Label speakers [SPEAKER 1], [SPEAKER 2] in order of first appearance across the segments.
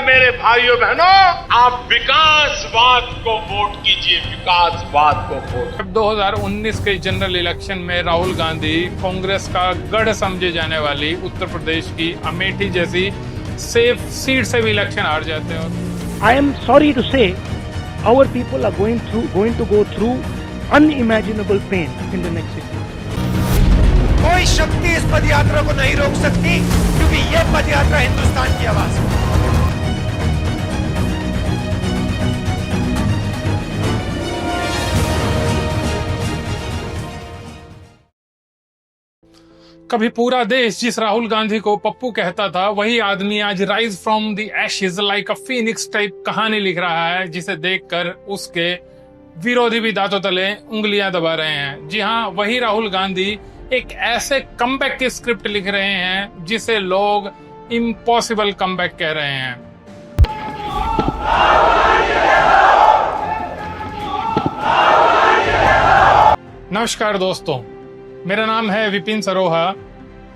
[SPEAKER 1] मेरे भाइयों बहनों, आप विकासवाद को वोट कीजिए, विकासवाद को वोट।
[SPEAKER 2] 2019 के जनरल इलेक्शन में राहुल गांधी कांग्रेस का गढ़ समझे जाने वाली उत्तर प्रदेश की अमेठी जैसी सेफ सीट से भी इलेक्शन हार जाते हैं।
[SPEAKER 3] I am sorry to say, our people are going to go through unimaginable pain in the next 6 months.
[SPEAKER 4] कोई शक्ति इस पद यात्रा को नहीं रोक सकती, क्योंकि यह पद यात्रा हिंदुस्तान की आवाज है।
[SPEAKER 2] कभी पूरा देश जिस राहुल गांधी को पप्पू कहता था, वही आदमी आज rise from the Ashes like a Phoenix type कहानी लिख रहा है, जिसे देखकर उसके विरोधी भी दांतों तले उंगलियां दबा रहे हैं। जी हाँ, वही राहुल गांधी एक ऐसे कमबैक की स्क्रिप्ट लिख रहे हैं जिसे लोग इम्पॉसिबल कमबैक कह रहे हैं। नमस्कार दोस्तों, मेरा नाम है विपिन सरोहा।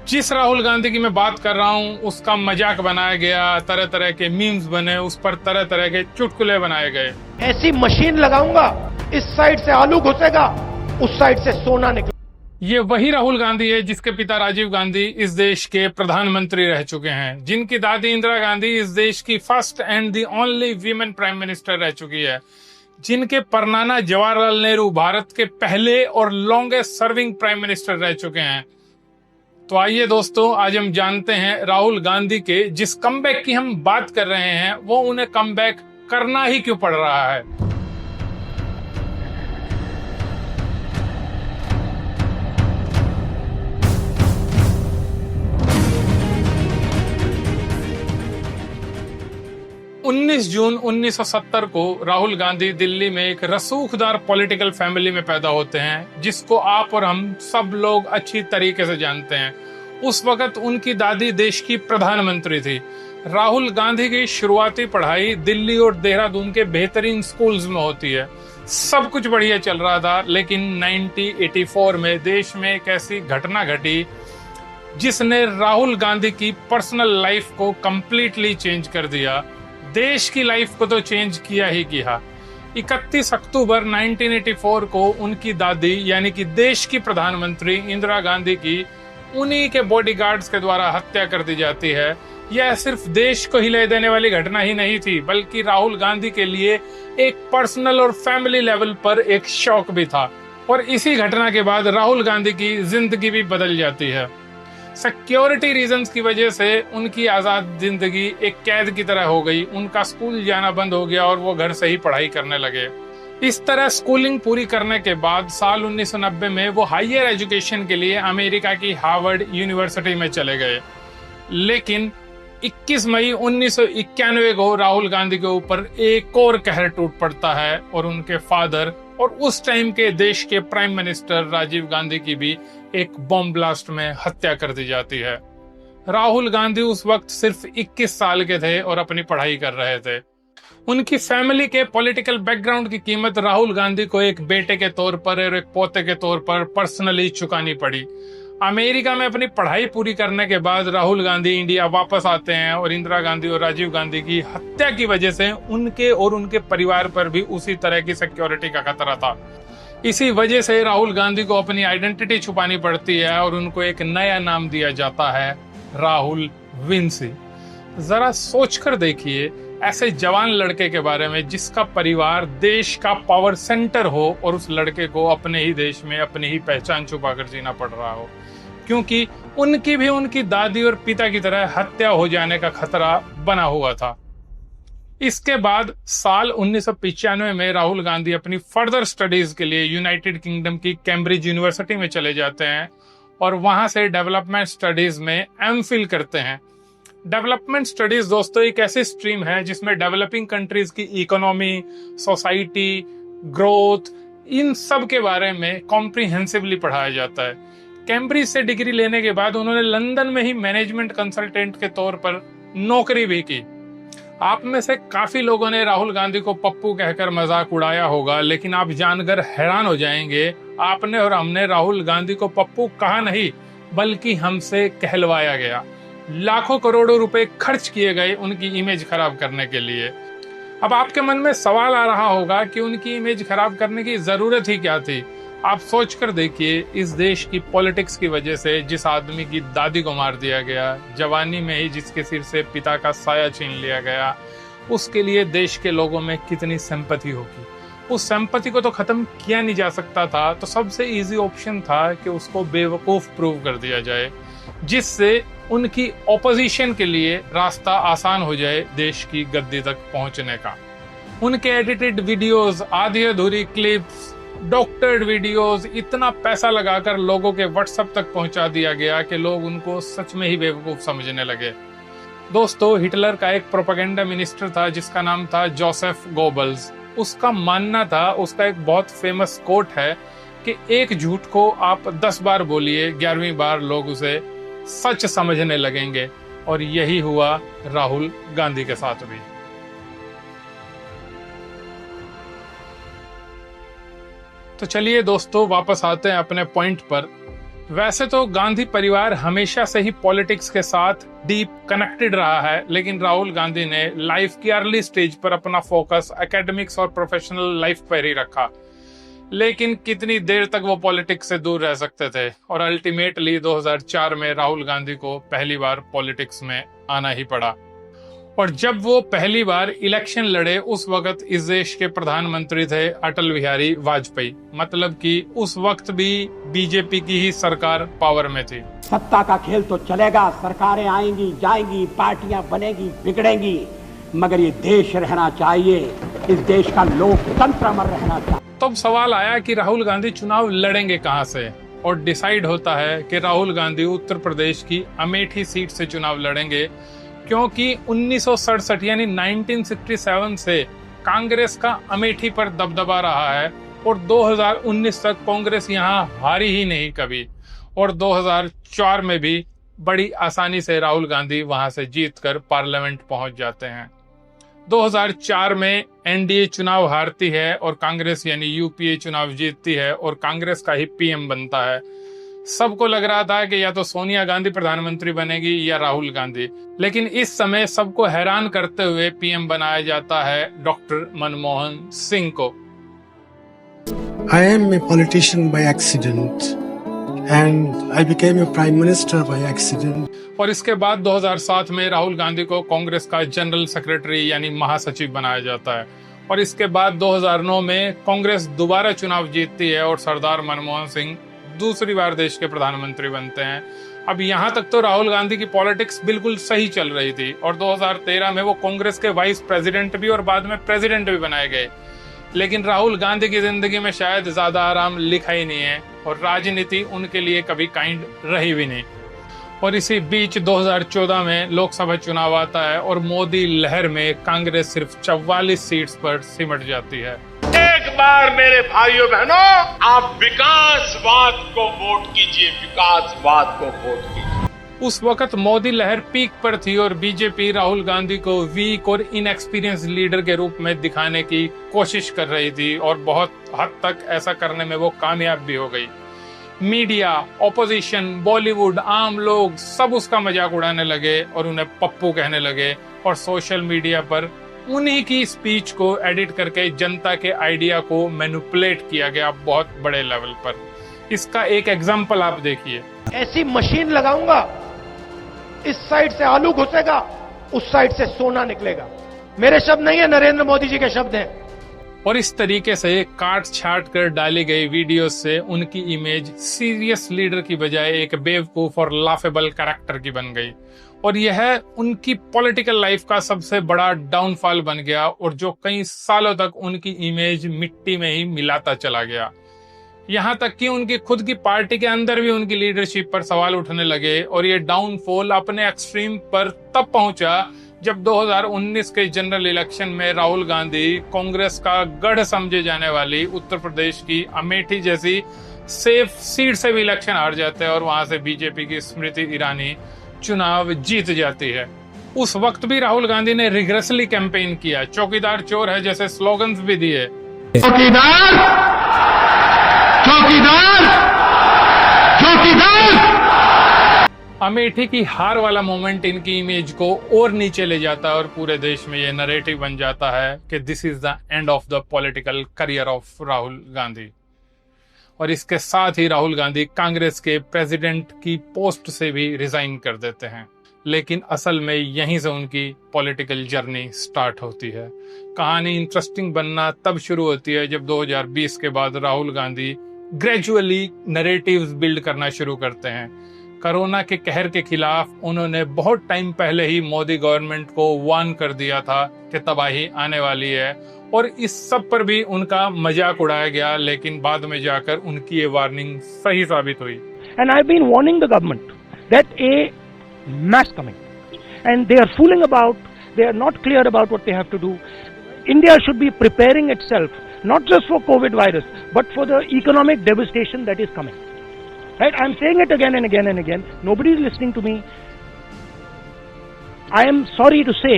[SPEAKER 2] जिस राहुल गांधी की मैं बात कर रहा हूं, उसका मजाक बनाया गया, तरह तरह के मीम्स बने, उस पर तरह तरह के चुटकुले बनाए गए।
[SPEAKER 3] ऐसी मशीन लगाऊंगा, इस साइड से आलू घुसेगा, उस साइड से सोना निकलेगा।
[SPEAKER 2] ये वही राहुल गांधी है जिसके पिता राजीव गांधी इस देश के प्रधानमंत्री रह चुके हैं, जिनकी दादी इंदिरा गांधी इस देश की first and the only women prime minister रह चुकी है, जिनके परनाना जवाहरलाल नेहरू भारत के पहले और लॉन्गेस्ट सर्विंग प्राइम मिनिस्टर रह चुके हैं। तो आइए दोस्तों, आज हम जानते हैं राहुल गांधी के जिस कमबैक की हम बात कर रहे हैं, वो उन्हें कमबैक करना ही क्यों पड़ रहा है। जून 1970 को राहुल गांधी दिल्ली में एक रसूखदार पॉलिटिकल फैमिली में पैदा होते हैं, जिसको आप और हम सब लोग अच्छी तरीके से जानते हैं। उस वक्त उनकी दादी देश की प्रधानमंत्री थी। राहुल गांधी की शुरुआती पढ़ाई दिल्ली और देहरादून के बेहतरीन स्कूल्स में होती है। सब कुछ बढ़िया चल रहा था, लेकिन 1984 में देश में एक ऐसी घटना घटी जिसने राहुल गांधी की पर्सनल लाइफ को कंप्लीटली चेंज कर दिया। देश की लाइफ को तो चेंज किया ही किया। 31 अक्टूबर 1984 को उनकी दादी यानी कि देश की प्रधानमंत्री इंदिरा गांधी की उन्हीं के बॉडीगार्ड्स के द्वारा हत्या कर दी जाती है। यह सिर्फ देश को हिला देने वाली घटना ही नहीं थी, बल्कि राहुल गांधी के लिए एक पर्सनल और फैमिली लेवल पर एक शॉक भी था। और इसी घटना के बाद राहुल गांधी की जिंदगी भी बदल जाती है। सिक्योरिटी रीजंस की वजह से उनकी आजाद जिंदगी एक कैद की तरह हो गई। उनका स्कूल जाना बंद हो गया और वो घर से ही पढ़ाई करने लगे। इस तरह स्कूलिंग पूरी करने के बाद साल 1990 में वो हायर एजुकेशन के लिए अमेरिका की हार्वर्ड यूनिवर्सिटी में चले गए। लेकिन 21 मई 1991 को राहुल गांधी के ऊपर एक और कहर टूट पड़ता है और उनके फादर और उस टाइम के देश के प्राइम मिनिस्टर राजीव गांधी की भी एक बॉम्ब ब्लास्ट में हत्या कर दी जाती है। राहुल गांधी उस वक्त सिर्फ 21 साल के थे और अपनी पढ़ाई कर रहे थे। उनकी फैमिली के पॉलिटिकल बैकग्राउंड की कीमत राहुल गांधी को एक बेटे के तौर पर और एक पोते के तौर पर पर्सनली चुकानी पड़ी। अमेरिका में अपनी पढ़ाई पूरी करने के बाद राहुल गांधी इंडिया वापस आते हैं और इंदिरा गांधी और राजीव गांधी की हत्या की वजह से उनके और उनके परिवार पर भी उसी तरह की सिक्योरिटी का खतरा था। इसी वजह से राहुल गांधी को अपनी आइडेंटिटी छुपानी पड़ती है और उनको एक नया नाम दिया जाता है, राहुल विंसी। जरा सोचकर देखिए ऐसे जवान लड़के के बारे में जिसका परिवार देश का पावर सेंटर हो और उस लड़के को अपने ही देश में अपनी ही पहचान छुपाकर जीना पड़ रहा हो, क्योंकि उनकी भी उनकी दादी और पिता की तरह हत्या हो जाने का खतरा बना हुआ था। इसके बाद साल 1995 में राहुल गांधी अपनी फर्दर स्टडीज के लिए यूनाइटेड किंगडम की कैम्ब्रिज यूनिवर्सिटी में चले जाते हैं और वहां से डेवलपमेंट स्टडीज में एमफिल करते हैं। डेवलपमेंट स्टडीज दोस्तों एक ऐसी स्ट्रीम है जिसमें डेवलपिंग कंट्रीज की इकोनॉमी, सोसाइटी, ग्रोथ, इन सब के बारे में कॉम्प्रिहेंसिवली पढ़ाया जाता है। कैम्ब्रिज से डिग्री लेने के बाद उन्होंने लंदन में ही मैनेजमेंट कंसल्टेंट के तौर पर नौकरी भी की। आप में से काफी लोगों ने राहुल गांधी को पप्पू कहकर मजाक उड़ाया होगा, लेकिन आप जानकर हैरान हो जाएंगे, आपने और हमने राहुल गांधी को पप्पू कहा नहीं, बल्कि हमसे कहलवाया गया। लाखों करोड़ों रुपए खर्च किए गए उनकी इमेज खराब करने के लिए। अब आपके मन में सवाल आ रहा होगा कि उनकी इमेज खराब करने की जरूरत ही क्या थी। आप सोच कर देखिए, इस देश की पॉलिटिक्स की वजह से जिस आदमी की दादी को मार दिया गया, जवानी में ही जिसके सिर से पिता का साया छीन लिया गया, उसके लिए देश के लोगों में कितनी सिंपैथी होगी। उस सिंपैथी को तो खत्म किया नहीं जा सकता था, तो सबसे इजी ऑप्शन था कि उसको बेवकूफ प्रूव कर दिया जाए, जिससे उनकी ऑपोजिशन के लिए रास्ता आसान हो जाए देश की गद्दी तक पहुंचने का। उनके एडिटेड वीडियोस, आधी अधूरी क्लिप्स, डॉक्टर्ड वीडियोस इतना पैसा लगाकर लोगों के व्हाट्सएप तक पहुंचा दिया गया कि लोग उनको सच में ही बेवकूफ समझने लगे। दोस्तों, हिटलर का एक प्रोपेगेंडा मिनिस्टर था जिसका नाम था जोसेफ गोबल्स। उसका मानना था, उसका एक बहुत फेमस कोट है कि एक झूठ को आप 10 बार बोलिए, 11वीं बार लोग उसे सच समझने लगेंगे। और यही हुआ राहुल गांधी के साथ भी। तो चलिए दोस्तों, वापस आते हैं अपने पॉइंट पर। वैसे तो गांधी परिवार हमेशा से ही पॉलिटिक्स के साथ डीप कनेक्टेड रहा है, लेकिन राहुल गांधी ने लाइफ की अर्ली स्टेज पर अपना फोकस एकेडमिक्स और प्रोफेशनल लाइफ पर ही रखा। लेकिन कितनी देर तक वो पॉलिटिक्स से दूर रह सकते थे, और अल्टीमेटली 2004 में राहुल गांधी को पहली बार पॉलिटिक्स में आना ही पड़ा। और जब वो पहली बार इलेक्शन लड़े, उस वक्त इस देश के प्रधानमंत्री थे अटल बिहारी वाजपेयी। मतलब कि उस वक्त भी बीजेपी की ही सरकार पावर में थी।
[SPEAKER 5] सत्ता का खेल तो चलेगा, सरकारें आएंगी जाएंगी, पार्टियां बनेगी बिगड़ेंगी, मगर ये देश रहना चाहिए, इस देश का लोकतंत्र अमर रहना चाहिए।
[SPEAKER 2] तब सवाल आया कि राहुल गांधी चुनाव लड़ेंगे कहां से, और डिसाइड होता है कि राहुल गांधी उत्तर प्रदेश की अमेठी सीट से चुनाव लड़ेंगे, क्योंकि 1967 यानी 1967 से कांग्रेस का अमेठी पर दबदबा रहा है, और 2019 तक कांग्रेस यहां हारी ही नहीं कभी। और 2004 में भी बड़ी आसानी से राहुल गांधी वहां से जीतकर पार्लियामेंट पहुंच जाते हैं। 2004 में एनडीए चुनाव हारती है और कांग्रेस यानी यूपीए चुनाव जीतती है, और कांग्रेस का ही पीएम बनता है। सबको लग रहा था कि या तो सोनिया गांधी प्रधानमंत्री बनेगी या राहुल गांधी, लेकिन इस समय सबको हैरान करते हुए पीएम बनाया जाता है डॉक्टर मनमोहन सिंह को।
[SPEAKER 6] I am a politician by accident and I became a prime minister by accident.
[SPEAKER 2] और इसके बाद 2007 में राहुल गांधी को कांग्रेस का जनरल सेक्रेटरी यानी महासचिव बनाया जाता है, और इसके बाद 2009 में कांग्रेस दोबारा चुनाव जीतती है और सरदार मनमोहन सिंह दूसरी बार देश के प्रधानमंत्री बनते हैं। अब यहाँ तक तो राहुल गांधी की पॉलिटिक्स बिल्कुल सही चल रही थी, और 2013 में वो कांग्रेस के वाइस प्रेसिडेंट भी और बाद में प्रेसिडेंट भी बनाए गए। लेकिन राहुल गांधी की जिंदगी में शायद ज्यादा आराम लिखा ही नहीं है, और राजनीति उनके लिए कभी काइंड रही भी नहीं। और इसी बीच 2014 में लोकसभा चुनाव आता है, और मोदी लहर में कांग्रेस सिर्फ 44 सीट्स पर सिमट जाती है।
[SPEAKER 1] एक बार मेरे भाइयों बहनों, आप विकासवाद को वोट कीजिए, विकासवाद को वोट कीजिए।
[SPEAKER 2] उस वक्त मोदी लहर पीक पर थी, और बीजेपी राहुल गांधी को वीक और इनएक्सपीरियंस लीडर के रूप में दिखाने की कोशिश कर रही थी, और बहुत हद तक ऐसा करने में वो कामयाब भी हो गई। मीडिया, ऑपोजिशन, बॉलीवुड, आम लोग सब उसका मजाक उड़ाने लगे और उन्हें पप्पू कहने लगे, और सोशल मीडिया पर उन्हीं की स्पीच को एडिट करके जनता के आइडिया को मैनिपुलेट किया गया बहुत बड़े लेवल पर। इसका एक एग्जांपल आप देखिए।
[SPEAKER 3] ऐसी मशीन लगाऊंगा, इस साइड से आलू घुसेगा, उस साइड से सोना निकलेगा। मेरे शब्द नहीं है, नरेंद्र मोदी जी के शब्द हैं।
[SPEAKER 2] और इस तरीके से काट छाट कर डाली गई वीडियोस से उनकी इमेज सीरियस लीडर की बजाय एक बेवकूफ और लाफेबल कैरेक्टर की बन गई, और यह उनकी पॉलिटिकल लाइफ का सबसे बड़ा डाउनफॉल बन गया, और जो कई सालों तक उनकी इमेज मिट्टी में ही मिलाता चला गया। यहाँ तक कि उनकी खुद की पार्टी के अंदर भी उनकी लीडरशिप पर सवाल उठने लगे, और ये डाउनफॉल अपने एक्सट्रीम पर तब पहुंचा जब 2019 के जनरल इलेक्शन में राहुल गांधी कांग्रेस का गढ़ समझे जाने वाली उत्तर प्रदेश की अमेठी जैसी सेफ सीट से भी इलेक्शन हार जाते हैं, और वहां से बीजेपी की स्मृति ईरानी चुनाव जीत जाती है। उस वक्त भी राहुल गांधी ने रिग्रेसली कैंपेन किया, चौकीदार चोर है जैसे स्लोगन्स भी दिए।
[SPEAKER 7] चौकीदार चौकीदार चौकीदार।
[SPEAKER 2] अमेठी की हार वाला मोमेंट इनकी इमेज को और नीचे ले जाता है और पूरे देश में ये नरेटिव बन जाता है कि this is the end of the political career of Rahul Gandhi. और इसके साथ ही राहुल गांधी कांग्रेस के प्रेसिडेंट की पोस्ट से भी रिजाइन कर देते हैं। लेकिन असल में यहीं से उनकी पॉलिटिकल जर्नी स्टार्ट होती है। कहानी इंटरेस्टिंग बनना तब शुरू होती है जब 2020 के बाद Rahul Gandhi gradually narratives build करना शुरू करते हैं। कोरोना के कहर के खिलाफ उन्होंने बहुत टाइम पहले ही मोदी गवर्नमेंट को वार्न कर दिया था कि तबाही आने वाली है, और इस सब पर भी उनका मजाक उड़ाया गया, लेकिन बाद में जाकर उनकी ये वार्निंग सही साबित हुई।
[SPEAKER 3] And I've been warning the government that a mass coming, and they are fooling about, they are not clear about what they have to do. India should be preparing itself not just for COVID virus, but for the economic devastation that is coming. Right? I'm saying it again and again and again. Nobody is listening to me. I am sorry to say,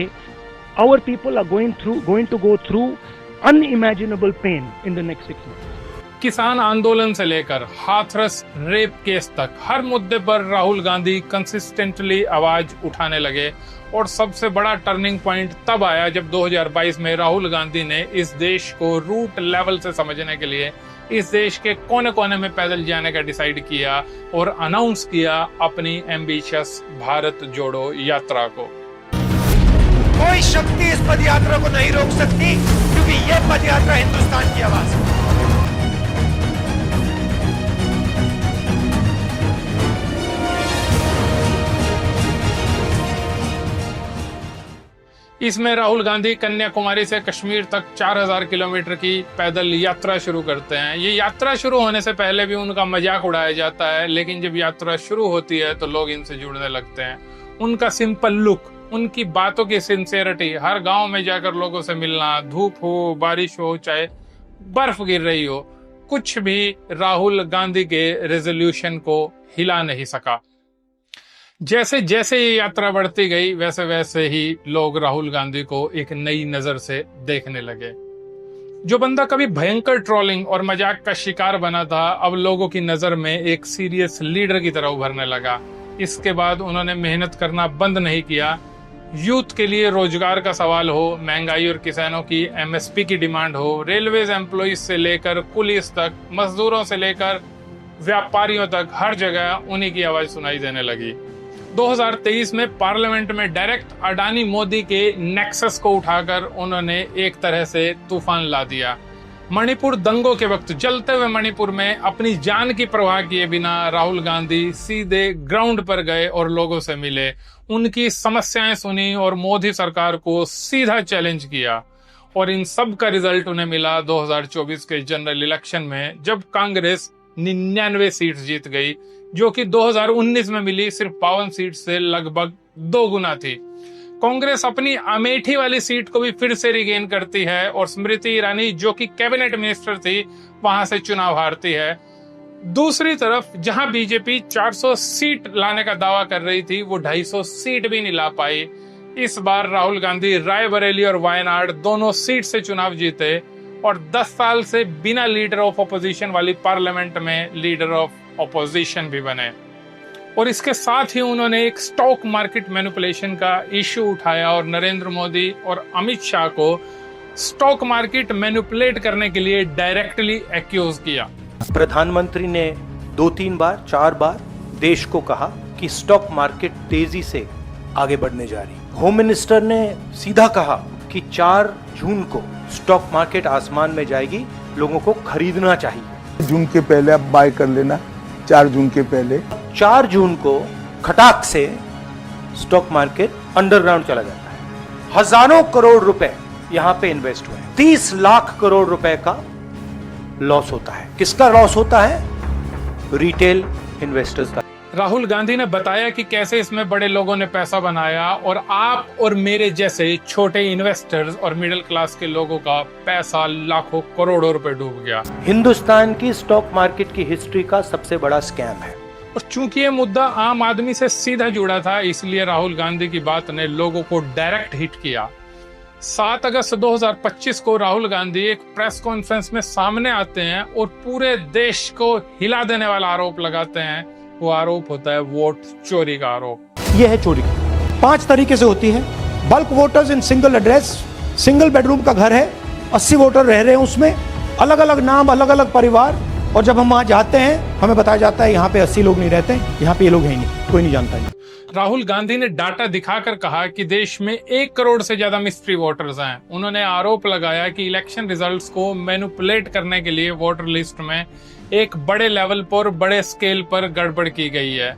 [SPEAKER 3] our people are going to go through unimaginable pain in the next 6 months.
[SPEAKER 2] किसान आंदोलन से लेकर Hathras rape case तक हर मुद्दे पर Rahul Gandhi consistently आवाज उठाने लगे। और सबसे बड़ा टर्निंग पॉइंट तब आया जब 2022 में राहुल गांधी ने इस देश को रूट लेवल से समझने के लिए इस देश के कोने कोने में पैदल जाने का डिसाइड किया और अनाउंस किया अपनी एम्बिशियस भारत जोड़ो यात्रा को।
[SPEAKER 4] कोई शक्ति इस पद यात्रा को नहीं रोक सकती, क्योंकि यह पद यात्रा हिंदुस्तान की आवाज है।
[SPEAKER 2] इसमें राहुल गांधी कन्याकुमारी से कश्मीर तक 4000 किलोमीटर की पैदल यात्रा शुरू करते हैं। ये यात्रा शुरू होने से पहले भी उनका मजाक उड़ाया जाता है, लेकिन जब यात्रा शुरू होती है तो लोग इनसे जुड़ने लगते हैं। उनका सिंपल लुक, उनकी बातों की सिंसियरिटी, हर गांव में जाकर लोगों से मिलना, धूप हो, बारिश हो, चाहे बर्फ गिर रही हो, कुछ भी राहुल गांधी के रेजोल्यूशन को हिला नहीं सका। जैसे जैसे ये यात्रा बढ़ती गई वैसे वैसे ही लोग राहुल गांधी को एक नई नजर से देखने लगे। जो बंदा कभी भयंकर ट्रोलिंग और मजाक का शिकार बना था, अब लोगों की नजर में एक सीरियस लीडर की तरह उभरने लगा। इसके बाद उन्होंने मेहनत करना बंद नहीं किया। यूथ के लिए रोजगार का सवाल हो, महंगाई और किसानों की एमएसपी की डिमांड हो, रेलवेज एम्प्लॉइज से लेकर पुलिस तक, मजदूरों से लेकर व्यापारियों तक, हर जगह उन्हीं की आवाज सुनाई देने लगी। 2023 में पार्लियामेंट में डायरेक्ट अडानी मोदी के नेक्सस को उठाकर उन्होंने एक तरह से तूफान ला दिया। मणिपुर दंगों के वक्त जलते हुए मणिपुर में अपनी जान की परवाह किए बिना राहुल गांधी सीधे ग्राउंड पर गए और लोगों से मिले, उनकी समस्याएं सुनी और मोदी सरकार को सीधा चैलेंज किया। और इन सब का रिजल्ट उन्हें मिला 2024 के जनरल इलेक्शन में, जब कांग्रेस 99 सीट जीत गई, जो कि 2019 में मिली सिर्फ 52 सीट से लगभग 2 गुना थी। कांग्रेस अपनी अमेठी वाली सीट को भी फिर से रिगेन करती है और स्मृति ईरानी, जो कि कैबिनेट मिनिस्टर थी, वहां से चुनाव हारती है। दूसरी तरफ जहां बीजेपी 400 सीट लाने का दावा कर रही थी, वो 250 सीट भी नहीं ला पाई। इस बार राहुल गांधी रायबरेली और वायनाड दोनों सीट से चुनाव जीते और 10 साल से बिना लीडर ऑफ अपोजिशन वाली पार्लियामेंट में लीडर ऑफ ऑपोजिशन भी बने। और इसके साथ ही उन्होंने एक स्टॉक मार्केट मैनिपुलेशन का इश्यू उठाया और नरेंद्र मोदी और अमित शाह को स्टॉक मार्केट मैनिपुलेट करने के लिए डायरेक्टली एक्यूज किया।
[SPEAKER 7] प्रधानमंत्री ने 2-3 बार 4 बार देश को कहा कि स्टॉक मार्केट तेजी से आगे बढ़ने जा रही। होम मिनिस्टर ने सीधा कहा कि 4 जून को स्टॉक मार्केट आसमान में जाएगी, लोगों को खरीदना चाहिए।
[SPEAKER 8] जून के पहले आप बाय कर लेना, 4 जून के पहले।
[SPEAKER 7] 4 जून को खटाक से स्टॉक मार्केट अंडरग्राउंड चला जाता है। हजारों करोड़ रुपए यहां पे इन्वेस्ट हुए, 30 लाख करोड़ रुपए का लॉस होता है। किसका लॉस होता है? रिटेल इन्वेस्टर्स का।
[SPEAKER 2] राहुल गांधी ने बताया कि कैसे इसमें बड़े लोगों ने पैसा बनाया और आप और मेरे जैसे छोटे इन्वेस्टर्स और मिडिल क्लास के लोगों का पैसा लाखों करोड़ों रुपए डूब गया।
[SPEAKER 7] हिंदुस्तान की स्टॉक मार्केट की हिस्ट्री का सबसे बड़ा स्कैम है।
[SPEAKER 2] और चूंकि ये मुद्दा आम आदमी से सीधा जुड़ा था, इसलिए राहुल गांधी की बात ने लोगों को डायरेक्ट हिट किया। 7 अगस्त 2025 को राहुल गांधी एक प्रेस कॉन्फ्रेंस में सामने आते हैं और पूरे देश को हिला देने वाला आरोप लगाते हैं। वो आरोप होता है वोट चोरी का आरोप।
[SPEAKER 7] यह है चोरी। 5 तरीके से होती है। Bulk voters in single address, single bedroom का घर है, 80 वोटर रह रहे हैं उसमें, अलग अलग नाम, अलग अलग परिवार, और जब हम वहां जाते हैं हमें बताया जाता है यहाँ पे 80 लोग नहीं रहते, यहाँ पे ये लोग हैं ही नहीं, कोई नहीं जानता है।
[SPEAKER 2] राहुल गांधी ने डाटा दिखाकर कहा कि देश में 1 करोड़ से ज्यादा मिस्ट्री वोटर्स हैं। उन्होंने आरोप लगाया कि इलेक्शन रिजल्ट्स को मैनिपुलेट करने के लिए वोटर लिस्ट में एक बड़े लेवल पर, बड़े स्केल पर गड़बड़ की गई है।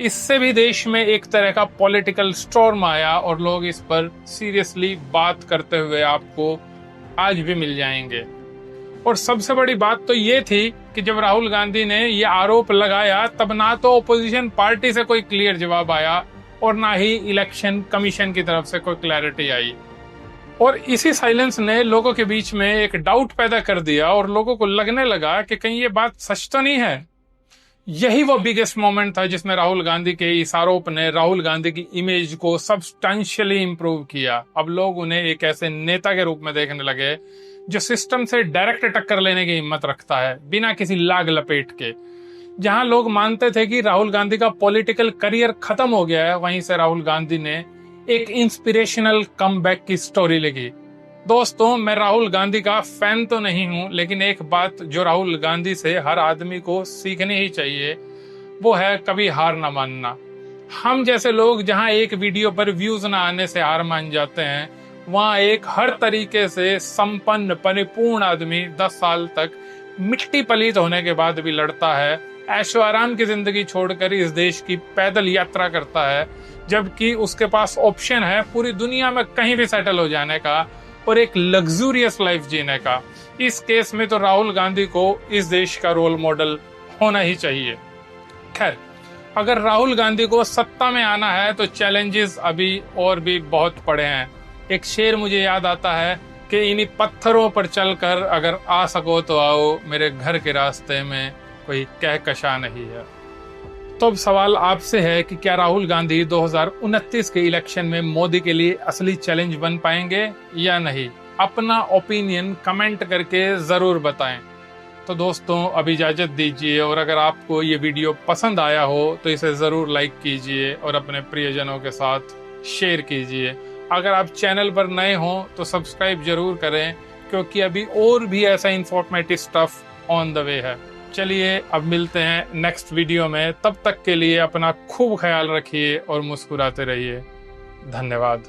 [SPEAKER 2] इससे भी देश में एक तरह का पॉलिटिकल स्टॉर्म आया और लोग इस पर सीरियसली बात करते हुए आपको आज भी मिल जाएंगे। और सबसे बड़ी बात तो ये थी कि जब राहुल गांधी ने ये आरोप लगाया तब ना तो ओपोजिशन पार्टी से कोई क्लियर जवाब आया और ना ही इलेक्शन कमीशन की तरफ से कोई क्लैरिटी आई। और इसी साइलेंस ने लोगों के बीच में एक डाउट पैदा कर दिया और लोगों को लगने लगा कि कहीं ये बात सच तो नहीं है। यही वो बिगेस्ट मोमेंट था जिसमें राहुल गांधी के इस आरोप ने राहुल गांधी की इमेज को सब्सटेंशियली इंप्रूव किया। अब लोग उन्हें एक ऐसे नेता के रूप में देखने लगे जो सिस्टम से डायरेक्ट टक्कर लेने की हिम्मत रखता है बिना किसी लाग लपेट के। जहां लोग मानते थे कि राहुल गांधी का पॉलिटिकल करियर खत्म हो गया है, वहीं से राहुल गांधी ने एक इंस्पिरेशनल कमबैक की स्टोरी लिखी। दोस्तों, मैं राहुल गांधी का फैन तो नहीं हूं, लेकिन एक बात जो राहुल गांधी से हर आदमी को सीखनी ही चाहिए वो है कभी हार ना मानना। हम जैसे लोग जहां एक वीडियो पर व्यूज ना आने से हार मान जाते हैं, वहां एक हर तरीके से संपन्न परिपूर्ण आदमी 10 साल तक मिट्टी पलीत होने के बाद भी लड़ता है, ऐशो आराम की जिंदगी छोड़कर इस देश की पैदल यात्रा करता है, जबकि उसके पास ऑप्शन है पूरी दुनिया में कहीं भी सेटल हो जाने का और एक लग्जूरियस लाइफ जीने का। इस केस में तो राहुल गांधी को इस देश का रोल मॉडल होना ही चाहिए। खैर, अगर राहुल गांधी को सत्ता में आना है तो चैलेंजेस अभी और भी बहुत पड़े हैं। एक शेर मुझे याद आता है कि इन्हीं पत्थरों पर चलकर अगर आ सको तो आओ, मेरे घर के रास्ते में कोई कहकशा नहीं है। तो अब सवाल आपसे है कि क्या राहुल गांधी 2029 के इलेक्शन में मोदी के लिए असली चैलेंज बन पाएंगे या नहीं? अपना ओपिनियन कमेंट करके जरूर बताएं। तो दोस्तों, अब इजाजत दीजिए, और अगर आपको ये वीडियो पसंद आया हो तो इसे जरूर लाइक कीजिए और अपने प्रियजनों के साथ शेयर कीजिए। अगर आप चैनल पर नए हो तो सब्सक्राइब जरूर करें, क्योंकि अभी और भी ऐसा informative stuff on the way है। चलिए, अब मिलते हैं नेक्स्ट वीडियो में। तब तक के लिए अपना खूब ख्याल रखिए और मुस्कुराते रहिए। धन्यवाद।